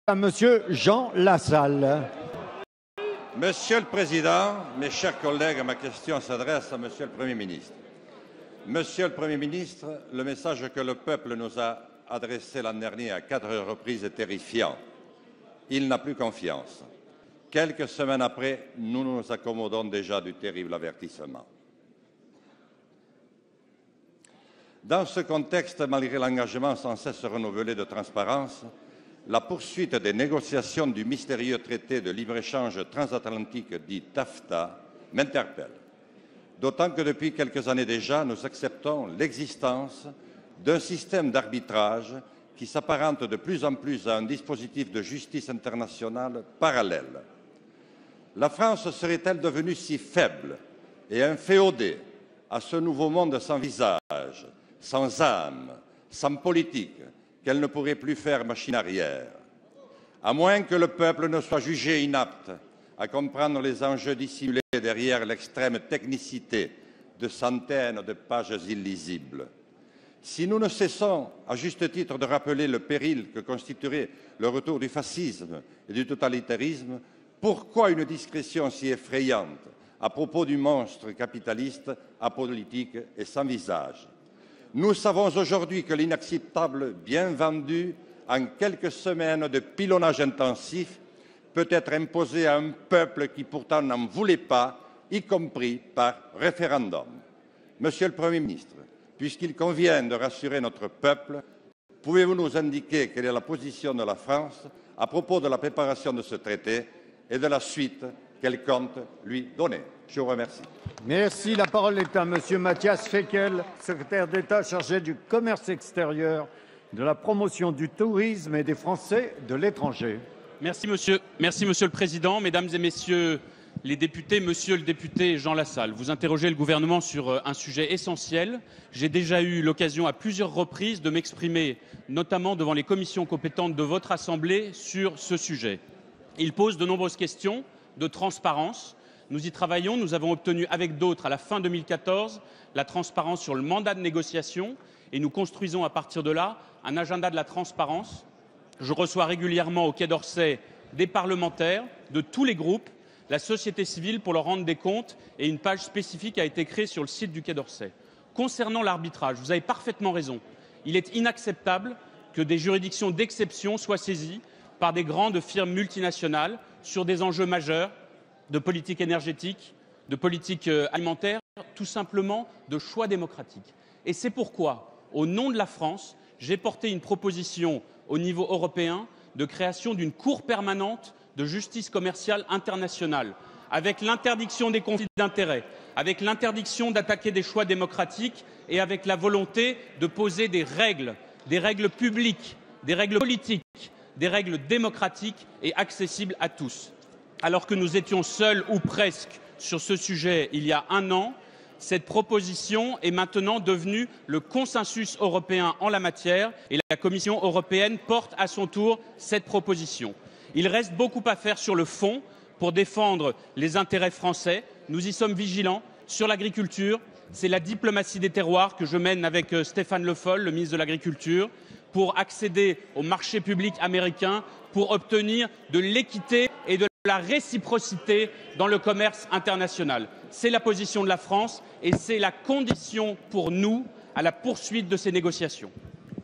à Monsieur Jean Lassalle. Monsieur le Président, mes chers collègues, ma question s'adresse à Monsieur le Premier ministre. Monsieur le Premier ministre, le message que le peuple nous a adressé l'an dernier à 4 reprises est terrifiant. Il n'a plus confiance. Quelques semaines après, nous nous accommodons déjà du terrible avertissement. Dans ce contexte, malgré l'engagement sans cesse renouvelé de transparence, la poursuite des négociations du mystérieux traité de libre-échange transatlantique dit TAFTA m'interpelle. D'autant que depuis quelques années déjà, nous acceptons l'existence d'un système d'arbitrage qui s'apparente de plus en plus à un dispositif de justice internationale parallèle. La France serait-elle devenue si faible et inféodée à ce nouveau monde sans visage, sans âme, sans politique, qu'elle ne pourrait plus faire machine arrière? À moins que le peuple ne soit jugé inapte à comprendre les enjeux dissimulés derrière l'extrême technicité de centaines de pages illisibles. Si nous ne cessons, à juste titre, de rappeler le péril que constituerait le retour du fascisme et du totalitarisme, pourquoi une discrétion si effrayante à propos du monstre capitaliste apolitique et sans visage? Nous savons aujourd'hui que l'inacceptable bien vendu en quelques semaines de pilonnage intensif peut être imposé à un peuple qui pourtant n'en voulait pas, y compris par référendum. Monsieur le Premier ministre, puisqu'il convient de rassurer notre peuple, pouvez-vous nous indiquer quelle est la position de la France à propos de la préparation de ce traité et de la suite qu'elle compte lui donner? Je vous remercie. Merci. La parole est à Monsieur Matthias Fekl, secrétaire d'État chargé du commerce extérieur, de la promotion du tourisme et des Français de l'étranger. Merci, monsieur le Président. Mesdames et Messieurs les députés, Monsieur le député Jean Lassalle, vous interrogez le gouvernement sur un sujet essentiel. J'ai déjà eu l'occasion à plusieurs reprises de m'exprimer, notamment devant les commissions compétentes de votre Assemblée, sur ce sujet. Il pose de nombreuses questions de transparence. Nous y travaillons. Nous avons obtenu avec d'autres, à la fin 2014, la transparence sur le mandat de négociation et nous construisons à partir de là un agenda de la transparence. Je reçois régulièrement au Quai d'Orsay des parlementaires de tous les groupes, la société civile pour leur rendre des comptes et une page spécifique a été créée sur le site du Quai d'Orsay. Concernant l'arbitrage, vous avez parfaitement raison. Il est inacceptable que des juridictions d'exception soient saisies par des grandes firmes multinationales sur des enjeux majeurs de politique énergétique, de politique alimentaire, tout simplement de choix démocratiques. Et c'est pourquoi, au nom de la France, j'ai porté une proposition au niveau européen de création d'une cour permanente de justice commerciale internationale, avec l'interdiction des conflits d'intérêts, avec l'interdiction d'attaquer des choix démocratiques et avec la volonté de poser des règles publiques, des règles politiques, des règles démocratiques et accessibles à tous. Alors que nous étions seuls ou presque sur ce sujet il y a un an, cette proposition est maintenant devenue le consensus européen en la matière et la Commission européenne porte à son tour cette proposition. Il reste beaucoup à faire sur le fond pour défendre les intérêts français. Nous y sommes vigilants. Sur l'agriculture, c'est la diplomatie des terroirs que je mène avec Stéphane Le Foll, le ministre de l'Agriculture, pour accéder au marché public américain, pour obtenir de l'équité et de la réciprocité dans le commerce international. C'est la position de la France et c'est la condition pour nous à la poursuite de ces négociations.